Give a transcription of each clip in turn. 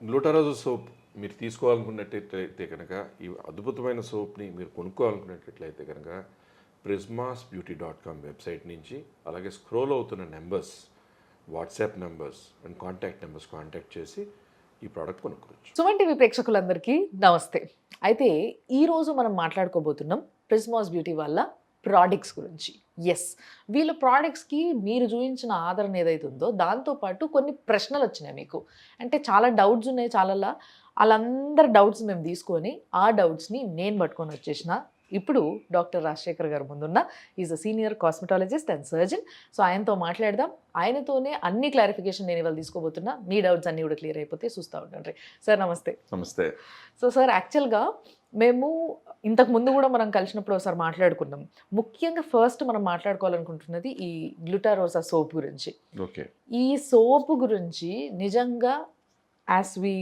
గ్లూటారోజో soap మీరు తీసుకోవాలనుకున్నట్టయితే కనుక ఈ అద్భుతమైన సోప్ని మీరు కొనుక్కోవాలనుకున్నట్లయితే కనుక prismasbeauty.com వెబ్సైట్ నుంచి అలాగే స్క్రోల్ అవుతున్న numbers WhatsApp numbers and contact numbers contact చేసి ఈ ప్రోడక్ట్ కొనుక్కోవచ్చు. సుమన్ టీవీ ప్రేక్షకులందరికీ నమస్తే. అయితే ఈరోజు మనం మాట్లాడుకోబోతున్నాం ప్రిస్మాస్ బ్యూటీ వాళ్ళ ప్రోడక్ట్స్ గురించి. ఎస్, వీళ్ళ ప్రోడక్ట్స్కి మీరు చూపించిన ఆదరణ ఏదైతే ఉందో దాంతోపాటు కొన్ని ప్రశ్నలు వచ్చినాయి మీకు. అంటే చాలా డౌట్స్ ఉన్నాయి చాలా, వాళ్ళందరి డౌట్స్ మేము తీసుకొని ఆ డౌట్స్ని నేను పట్టుకొని వచ్చేసిన. ఇప్పుడు డాక్టర్ రాజశేఖర్ గారు ముందున్న is a senior cosmetologist and surgeon. So ఆయనతో మాట్లాడదాం. ఆయనతోనే అన్ని క్లారిఫికేషన్ నేను ఇవాళ తీసుకోబోతున్నా. మీ డౌట్స్ అన్నీ కూడా క్లియర్ అయిపోతే చూస్తూ ఉంటాను. సార్ నమస్తే. నమస్తే. సో సార్, యాక్చువల్గా మేము ఇంతకు ముందు కూడా మనం కలిసినప్పుడు ఒకసారి మాట్లాడుకున్నాం. ముఖ్యంగా ఫస్ట్ మనం మాట్లాడుకోవాలనుకుంటున్నది ఈ గ్లూటారోసా సోప్ గురించి. ఓకే, ఈ సోప్ గురించి నిజంగా యాజ్ వి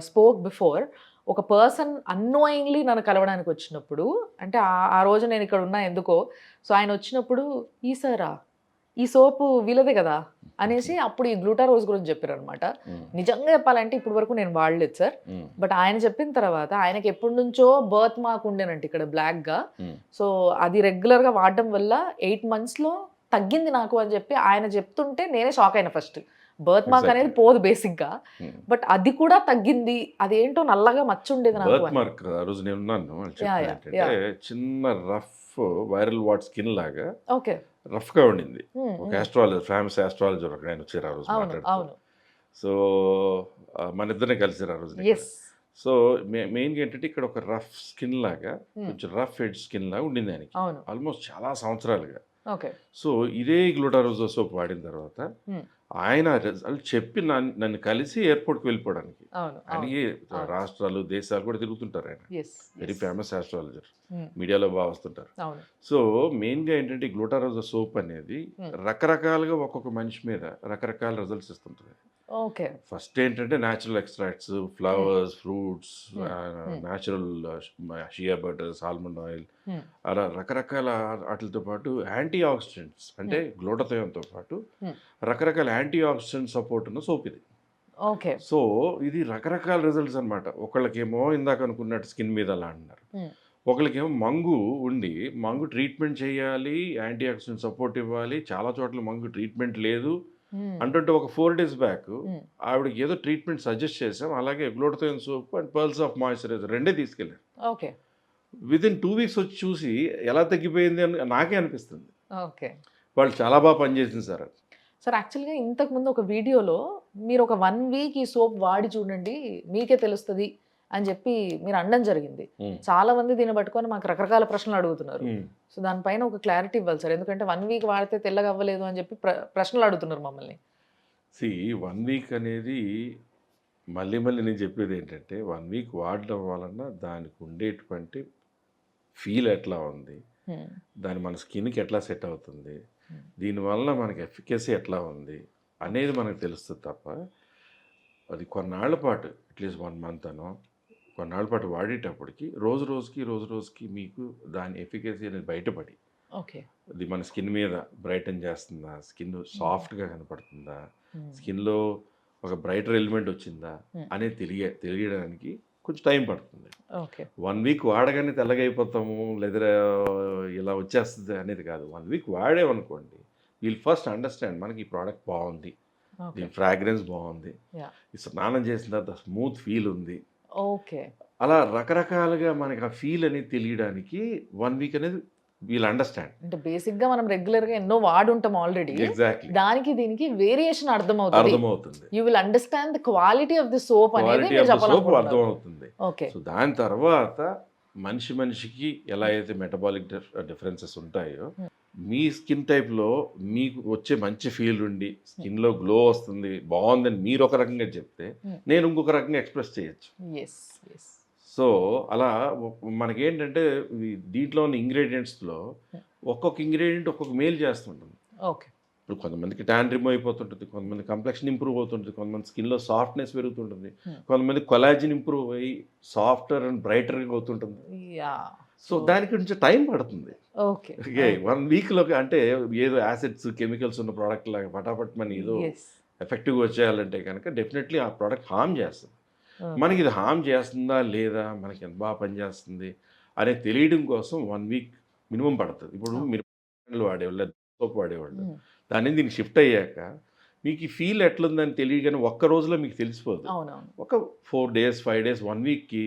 స్పోక్ బిఫోర్, ఒక పర్సన్ అన్నోయింగ్లీ నన్ను కలవడానికి వచ్చినప్పుడు, అంటే ఆ రోజు నేను ఇక్కడ ఉన్నా ఎందుకో, సో ఆయన వచ్చినప్పుడు ఈ సోపు వీలదే కదా అనేసి అప్పుడు ఈ గ్లూటారోజ్ గురించి చెప్పారు అనమాట. నిజంగా చెప్పాలంటే ఇప్పటి వరకు నేను వాడలేదు సార్. బట్ ఆయన చెప్పిన తర్వాత ఆయనకి ఎప్పటి నుంచో బర్త్ మార్క్ ఉండేనంట ఇక్కడ బ్లాక్గా. సో అది రెగ్యులర్గా వాడడం వల్ల 8 monthsలో తగ్గింది నాకు అని చెప్పి ఆయన చెప్తుంటే నేనే షాక్ అయినా. ఫస్ట్ బర్త్ మార్క్ అనేది పోదు బేసిక్గా, బట్ అది కూడా తగ్గింది. అదేంటో నల్లగా మచ్చ ఉండేది నాకు. బర్త్ మార్క్ ఆ రోజు నేను ఉన్నాను. చిన్న రఫ్ వైరల్ వాట్ స్కిన్ లాగా ఓకే రఫ్ గా ఉండింది. ఒక ఆస్ట్రాలజర్, ఫేమస్ ఆస్ట్రాలజర్ ఒక ఆయన వచ్చారు ఆ రోజు మాట్లాడుతూ. సో మన ఇద్దరిని కలిసారు ఆ రోజు. సో మెయిన్గా ఏంటంటే ఇక్కడ ఒక రఫ్ స్కిన్ లాగా, కొంచెం రఫ్ హెడ్ స్కిన్ లాగా ఉండింది ఆయనకి ఆల్మోస్ట్ చాలా సంవత్సరాలుగా. సో ఇదే గ్లూటారోజో సోప్ వాడిన తర్వాత ఆయన రిజల్ట్ చెప్పి నన్ను కలిసి ఎయిర్పోర్ట్కి వెళ్ళిపోవడానికి. ఆయనకి రాష్ట్రాలు దేశాలు కూడా తిరుగుతుంటారు. ఆయన వెరీ ఫేమస్ ఆస్ట్రాలజర్, మీడియాలో బాగా వస్తుంటారు. సో మెయిన్గా ఏంటంటే గ్లూటారోజో సోప్ అనేది రకరకాలుగా ఒక్కొక్క మనిషి మీద రకరకాల రిజల్ట్స్ ఇస్తుంటుంది. ఫస్ట్ ఏంటంటే natural extracts, flowers, fruits, natural shea butter, almond oil, అలా రకరకాల వాటితో పాటు యాంటీ ఆక్సిడెంట్స్ అంటే గ్లూటథయోన్తో పాటు రకరకాల యాంటీ ఆక్సిడెంట్ సపోర్ట్ ఉన్న సోప్ ఇది. సో ఇది రకరకాల రిజల్ట్స్ అనమాట. ఒకళ్ళకేమో ఇందాక అనుకున్నట్టు స్కిన్ మీద అలా అంటున్నారు, ఒకళ్ళకేమో మంగు ఉండి మంగు ట్రీట్మెంట్ చేయాలి, యాంటీ ఆక్సిడెంట్ సపోర్ట్ ఇవ్వాలి, చాలా చోట్ల మంగు ట్రీట్మెంట్ లేదు అంటుంటే ఒక 4 days బ్యాక్ ఆవిడకి ఏదో ట్రీట్మెంట్ సజెస్ట్ చేసాం. అలాగే glutathione soap and pearls of moisturiser రెండే తీసుకెళ్ళారు. విదిన్ 2 weeks వచ్చి చూసి ఎలా తగ్గిపోయింది అని నాకే అనిపిస్తుంది. వాళ్ళు చాలా బాగా పనిచేసింది సార్. సార్ యాక్చువల్గా ఇంతకుముందు ఒక వీడియోలో మీరు ఒక 1 week ఈ సోప్ వాడి చూడండి మీకే తెలుస్తుంది అని చెప్పి మీరు అనడం జరిగింది. చాలా మంది దీన్ని పట్టుకొని మాకు రకరకాల ప్రశ్నలు అడుగుతున్నారు. సో దానిపైన ఒక క్లారిటీ ఇవ్వాలి సార్, ఎందుకంటే 1 week వాడితే తెల్లగా అవ్వలేదు అని చెప్పి ప్రశ్నలు అడుగుతున్నారు మమ్మల్ని. 1 week అనేది మళ్ళీ నేను చెప్పేది ఏంటంటే 1 week వాడడం వలన దానికి ఉండేటువంటి ఫీల్ ఎట్లా ఉంది, దాని మన స్కిన్కి ఎట్లా సెట్ అవుతుంది, దీనివల్ల మనకి ఎఫికసీ ఎట్లా ఉంది అనేది మనకు తెలుస్తుంది తప్ప అది కొన్నాళ్ల పాటు అట్లీస్ట్ 1 month అనో కొన్నాళ్ళ పాటు వాడేటప్పటికి రోజు రోజుకి మీకు దాని ఎఫికసీ అనేది బయటపడి అది మన స్కిన్ మీద బ్రైటన్ చేస్తుందా, స్కిన్ సాఫ్ట్గా కనపడుతుందా, స్కిన్లో ఒక బ్రైటర్ ఎలిమెంట్ వచ్చిందా అనేది తెలియడానికి కొంచెం టైం పడుతుంది. 1 week వాడగానే తెల్లగా అయిపోతాము లేదా ఇలా వచ్చేస్తుంది అనేది కాదు. 1 week వాడేమనుకోండి, వీల్ ఫస్ట్ అండర్స్టాండ్ మనకి ఈ ప్రోడక్ట్ బాగుంది, దీని ఫ్రాగ్రెన్స్ బాగుంది, ఈ స్నానం చేసిన తర్వాత స్మూత్ ఫీల్ ఉంది, అలా రకరకాలుగా మనకి ఆ ఫీల్ అనేది తెలియడానికి 1 week అనేది వీల్ అండర్స్టాండ్. అంటే బేసిక్ గా మనం రెగ్యులర్ గా ఎన్నో వాడుంటాం ఆల్రెడీ. ఎగ్జాక్ట్లీ దానికి దీనికి వేరియేషన్ అర్థమవుతుంది. You will understand the quality of the soap అనేది అర్థమవుతుంది. సో దాని తర్వాత మనిషికి ఎలా అయితే మెటబాలిక్ డిఫరెన్సెస్ ఉంటాయో మీ స్కిన్ టైప్లో మీకు వచ్చే మంచి ఫీల్ ఉండి స్కిన్లో గ్లో వస్తుంది, బాగుందని మీరు ఒక రకంగా చెప్తే నేను ఇంకొక రకంగా ఎక్స్ప్రెస్ చేయొచ్చు. సో అలా మనకేంటంటే దీంట్లో ఉన్న ఇంగ్రీడియంట్స్లో ఒక్కొక్క ఇంగ్రీడియంట్ ఒక్కొక్క మేలు చేస్తుంటుంది. ఇప్పుడు కొంతమందికి ట్యాన్ రిమూవ్ అయిపోతుంటుంది, కొంతమంది కంప్లెక్షన్ ఇంప్రూవ్ అవుతుంటుంది, కొంతమంది స్కిన్లో సాఫ్ట్నెస్ పెరుగుతుంటుంది, కొంతమంది కొలాజిన్ ఇంప్రూవ్ అయ్యి సాఫ్టర్ అండ్ బ్రైటర్గా అవుతుంటుంది. సో దానికి కొంచెం టైం పడుతుంది. 1 weekలో అంటే ఏదో యాసిడ్స్ కెమికల్స్ ఉన్న ప్రోడక్ట్ లాగా పటాపట్ మన ఏదో ఎఫెక్టివ్గా వచ్చేయాలంటే కనుక డెఫినెట్లీ ఆ ప్రోడక్ట్ హార్మ్ చేస్తుంది. మనకి ఇది హామ్ చేస్తుందా లేదా, మనకి ఎంత బాగా పనిచేస్తుంది అనేది తెలియడం కోసం 1 వీక్ మినిమం పడుతుంది. ఇప్పుడు మీరు వాడేవాళ్ళు, సోప్ వాడేవాళ్ళు, దాని నుంచి దీనికి షిఫ్ట్ అయ్యాక మీకు ఈ ఫీల్ ఎట్లుందని తెలియగానే ఒక్క రోజులో మీకు తెలిసిపోదు. ఒక 4 days 5 days 1 వీక్కి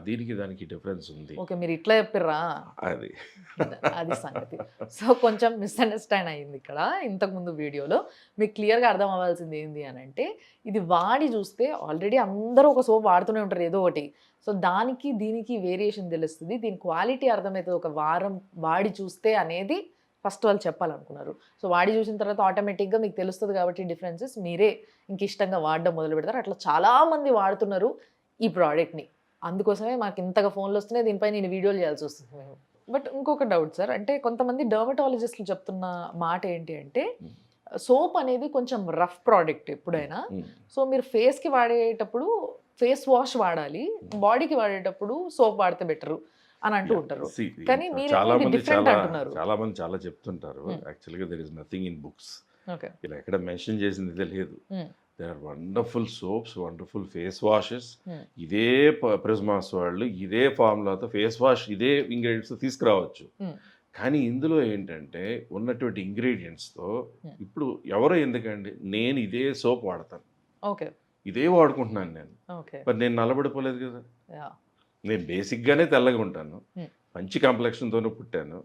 దీనికి దానికి డిఫరెన్స్ ఉంది. ఓకే, మీరు ఇట్లా చెప్పిర్రా, అది అది సంగతి. సో కొంచెం మిస్అండర్స్టాండ్ అయ్యింది ఇక్కడ. ఇంతకుముందు వీడియోలో మీకు క్లియర్గా అర్థం అవ్వాల్సింది ఏంటి అని అంటే, ఇది వాడి చూస్తే ఆల్రెడీ అందరూ ఒక సోప్ వాడుతూనే ఉంటారు ఏదో ఒకటి. సో దానికి దీనికి వేరియేషన్ తెలుస్తుంది, దీని క్వాలిటీ అర్థమవుతుంది ఒక వారం వాడి చూస్తే అనేది ఫస్ట్ వాళ్ళు చెప్పాలనుకున్నారు. సో వాడి చూసిన తర్వాత ఆటోమేటిక్గా మీకు తెలుస్తుంది కాబట్టి డిఫరెన్సెస్ మీరే ఇంక ఇష్టంగా వాడడం మొదలు పెడతారు. అట్లా చాలామంది వాడుతున్నారు ఈ ప్రోడక్ట్ని, అందుకోసమే మాకు ఇంతగా ఫోన్లు వస్తున్నాయి, దీనిపై నేను వీడియోలు చేయాల్సి వస్తుంది మేము. బట్ ఇంకొక డౌట్ సార్, అంటే కొంతమంది డర్మటాలజిస్టులు చెప్తున్న మాట ఏంటి అంటే, సోప్ అనేది కొంచెం రఫ్ ప్రోడక్ట్ ఎప్పుడైనా. సో మీరు ఫేస్కి వాడేటప్పుడు ఫేస్ వాష్ వాడాలి, బాడీకి వాడేటప్పుడు సోప్ వాడితే బెటరు అని అంటూ ఉంటారు. కానీ చాలా మంది చాలా చెప్తుంటారు. యాక్చువల్గా there is nothing in books, ఇలా ఎక్కడ మెన్షన్ చేసింది ఇదే లేదు. There are wonderful soaps, wonderful face washes. ఇదే ప్రిజ్మాస్ వాళ్ళు ఇదే ఫార్ములాతో ఫేస్ వాష్ ఇదే ఇంగ్రీడియంట్స్ తీసుకురావచ్చు. కానీ ఇందులో ఏంటంటే ఉన్నటువంటి ఇంగ్రీడియంట్స్తో ఇప్పుడు ఎవరో ఎందుకండి, నేను ఇదే సోప్ వాడతాను, ఇదే వాడుకుంటున్నాను నేను, మరి నేను నల్లబడిపోలేదు కదా. నేను బేసిక్గానే తెల్లగా ఉంటాను, మంచి కాంప్లెక్షన్తోనే పుట్టాను,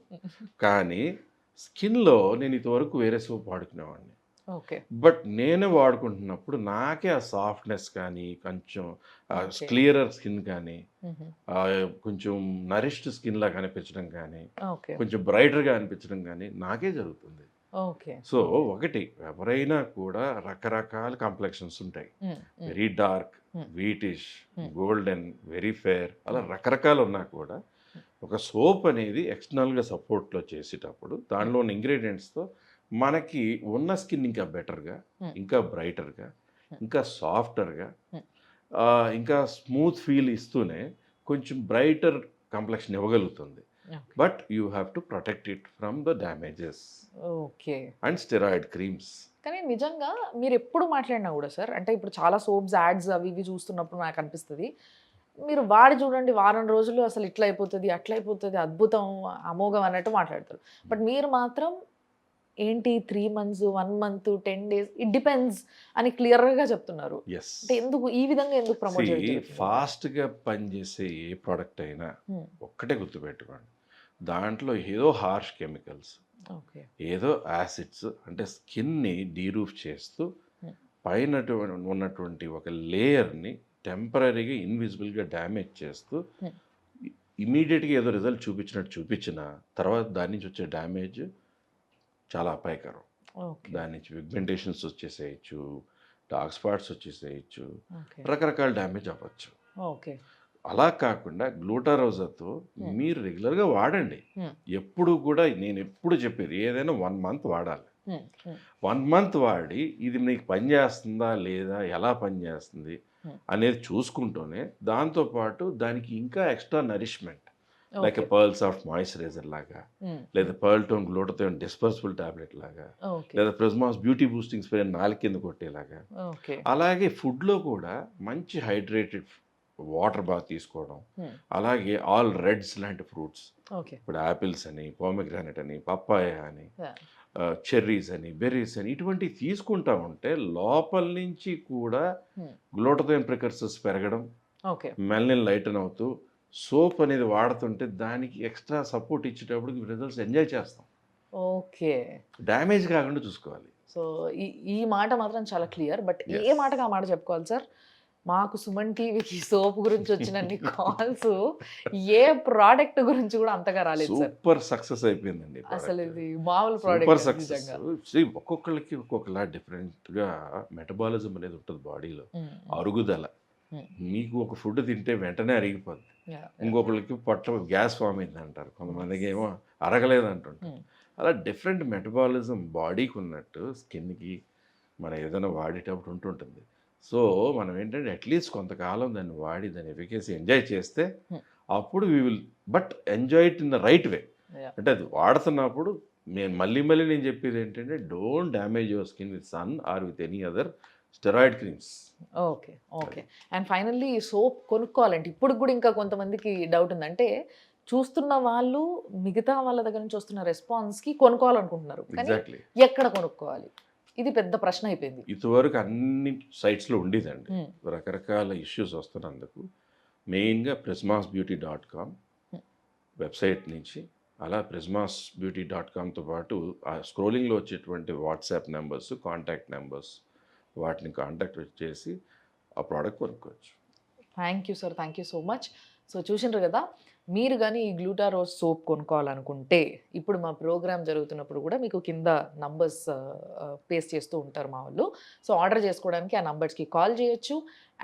కానీ స్కిన్లో నేను ఇంతవరకు వేరే సోప్ వాడుకునేవాడిని. బట్ నేనే వాడుకుంటున్నప్పుడు నాకే ఆ సాఫ్ట్నెస్ కానీ, కొంచెం క్లియరర్ స్కిన్ కానీ, కొంచెం నరిష్డ్ స్కిన్లా కనిపించడం కానీ, కొంచెం బ్రైటర్గా అనిపించడం కానీ నాకే జరుగుతుంది. సో ఒకటి, ఎవరైనా కూడా రకరకాల కాంప్లెక్షన్స్ ఉంటాయి. Very dark, whitish, golden, very fair, అలా రకరకాలు ఉన్నా కూడా ఒక సోప్ అనేది ఎక్స్టర్నల్గా సపోర్ట్లో చేసేటప్పుడు దానిలో ఉన్న ఇంగ్రీడియంట్స్తో మనకి ఉన్న స్కిన్ ఇంకా బెటర్గా, ఇంకా బ్రైటర్గా, ఇంకా సాఫ్టర్గా, ఇంకా స్మూత్ ఫీల్ ఇస్తూనే కొంచెం బ్రైటర్ కాంప్లెక్షన్ ఇవ్వగలుగుతుంది. But you have to protect it from the damages and steroid creams. కానీ నిజంగా మీరు ఎప్పుడు మాట్లాడినా కూడా సార్, అంటే ఇప్పుడు చాలా సోప్స్ యాడ్స్ అవి ఇవి చూస్తున్నప్పుడు నాకు అనిపిస్తుంది, మీరు వాడి చూడండి వారం రోజులు అసలు ఇట్లా అయిపోతుంది అట్లా అయిపోతుంది అద్భుతం అమోఘం అన్నట్టు మాట్లాడతారు. బట్ మీరు మాత్రం ఏంటి 3 months 1 month 10 days it depends అని క్లియర్గా చెప్తున్నారు. అంటే ఎందుకు ఈ విధంగా ఎందుకు ప్రమోట్ చేయాలి? ఫాస్ట్గా పనిచేసే ఏ ప్రోడక్ట్ అయినా ఒక్కటే గుర్తుపెట్టుకోండి, దాంట్లో ఏదో హార్ష్ కెమికల్స్, ఏదో యాసిడ్స్, అంటే స్కిన్ని డీరూఫ్ చేస్తూ పైన ఉన్నటువంటి ఒక లేయర్ని టెంపరీగా ఇన్విజిబుల్గా డ్యామేజ్ చేస్తూ ఇమీడియట్గా ఏదో రిజల్ట్ చూపించినట్టు చూపించిన తర్వాత దాని నుంచి వచ్చే డ్యామేజ్ చాలా అపాయకరం. దాని నుంచి పిగ్మెంటేషన్స్ వచ్చేసేయచ్చు, డార్క్ స్పాట్స్ వచ్చేసేయచ్చు, రకరకాల డ్యామేజ్ అవ్వచ్చు. అలా కాకుండా గ్లూటారోజాతో మీరు రెగ్యులర్గా వాడండి. ఎప్పుడు కూడా నేను ఎప్పుడు చెప్పేది ఏదైనా 1 month వాడాలి. 1 month వాడి ఇది మీకు పనిచేస్తుందా లేదా, ఎలా పనిచేస్తుంది అనేది చూసుకుంటూనే దాంతోపాటు దానికి ఇంకా extra nourishment like pearl soft moisturiser లాగా, లేదా pearl tone glutathione dispersible tablet లాగా, లేదా ప్రిజ్మాస్ బ్యూటీ బూస్టింగ్ స్ప్రే 4 కింద కొట్టేలాగా. అలాగే ఫుడ్లో కూడా మంచి హైడ్రేటెడ్ వాటర్ బాగా తీసుకోవడం, అలాగే ఆల్ రెడ్స్ లాంటి ఫ్రూట్స్, ఇప్పుడు యాపిల్స్ అని, పోమెగ్రానైట్ అని, పప్పాయ అని, చెర్రీస్ అని, బెర్రీస్ అని, ఇటువంటివి తీసుకుంటా ఉంటే లోపల నుంచి కూడా గ్లూటాథియోన్ ప్రికర్సర్స్ పెరగడం, మెలనిన్ లైటన్ అవుతూ సోప్ అనేది వాడుతుంటే దానికి ఎక్స్ట్రా సపోర్ట్ ఇచ్చేటప్పుడు రిజల్ట్స్ ఎంజాయ్ చేస్తాం. డ్యామేజ్ కాకుండా చూసుకోవాలి. సో ఈ మాట మాత్రం చాలా క్లియర్. బట్ ఏ మాటగా ఆ మాట చెప్పుకోవాలి సార్, మాకు సుమన్ టీవీకి సోప్ గురించి వచ్చినన్ని కాల్స్ ఏ ప్రోడక్ట్ గురించి కూడా అంతగా రాలేదు. సూపర్ సక్సెస్ అయిపోయిందండి అసలు, ఇది మామూలు ప్రోడక్ట్. ఒక్కొక్కరికి ఒక్కొక్కలా డిఫరెంట్గా మెటబాలిజం అనేది ఉంటుంది బాడీలో, అరుగుదల. మీకు ఒక ఫుడ్ తింటే వెంటనే అరిగిపోద్ది, ఇంకొకరికి పొట్ట గ్యాస్ ఫామ్ అయింది అంటారు, కొంతమందికి ఏమో అరగలేదు అంటుంటారు. అలా డిఫరెంట్ మెటబాలిజం బాడీకి ఉన్నట్టు స్కిన్కి మనం ఏదైనా వాడేటప్పుడు ఉంటుంటుంది. సో మనం ఏంటంటే అట్లీస్ట్ కొంతకాలం దాన్ని వాడి దాని ఎఫికసీ ఎంజాయ్ చేస్తే అప్పుడు we will but enjoy it in the right way. అంటే అది వాడుతున్నప్పుడు నేను మళ్ళీ నేను చెప్పేది ఏంటంటే, don't damage your skin with sun or with any other steroid creams. Okay. Okay. And finally ఈ సోప్ కొనుక్కోవాలంటే ఇప్పటికి కూడా ఇంకా కొంతమందికి డౌట్ ఉంది. అంటే చూస్తున్న వాళ్ళు మిగతా వాళ్ళ దగ్గర నుంచి వస్తున్న రెస్పాన్స్‌కి కొనుక్కోవాలనుకుంటున్నారు. కానీ ఎగ్జాక్ట్లీ. ఎక్కడ కొనుక్కోవాలి? ఇది పెద్ద ప్రశ్న అయిపోయింది. ఇదివరకు అన్ని సైట్స్లో ఉండేదండి. హ్మ్. రకరకాల ఇష్యూస్ వస్తున్నందుకు మెయిన్గా prismasbeauty.com వెబ్సైట్ నుంచి, అలా prismasbeauty.comతో పాటు ఆ స్క్రోలింగ్లో వచ్చేటువంటి వాట్సాప్ నెంబర్స్, కాంటాక్ట్ నెంబర్స్, వాటిని కాంటాక్ట్ చేసి ఆ ప్రోడక్ట్ కొనుక్కోవచ్చు. Thank you sir. Thank you so much. So చూసిండ్రు కదా, మీరు కానీ ఈ గ్లూటారోజ్ సోప్ కొనుక్కోవాలనుకుంటే ఇప్పుడు మా ప్రోగ్రామ్ జరుగుతున్నప్పుడు కూడా మీకు కింద నంబర్స్ పేస్ట్ చేస్తూ ఉంటారు మా వాళ్ళు. సో ఆర్డర్ చేసుకోవడానికి ఆ నంబర్స్కి కాల్ చేయొచ్చు.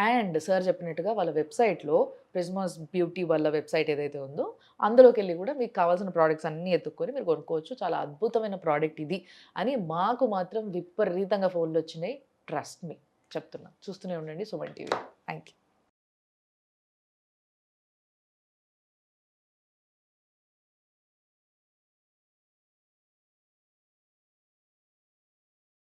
అండ్ సార్ చెప్పినట్టుగా వాళ్ళ వెబ్సైట్లో ప్రిస్మాస్ బ్యూటీ వాళ్ళ వెబ్సైట్ ఏదైతే ఉందో అందులోకి వెళ్ళి కూడా మీకు కావాల్సిన ప్రోడక్ట్స్ అన్నీ ఎత్తుక్కొని మీరు కొనుక్కోవచ్చు. చాలా అద్భుతమైన ప్రోడక్ట్ ఇది అని మాకు మాత్రం విపరీతంగా ఫోన్లు వచ్చినాయి. ట్రస్ట్ మీ చెప్తున్నా. చూస్తూనే ఉండండి సుమన్ టీవీ. Thank you.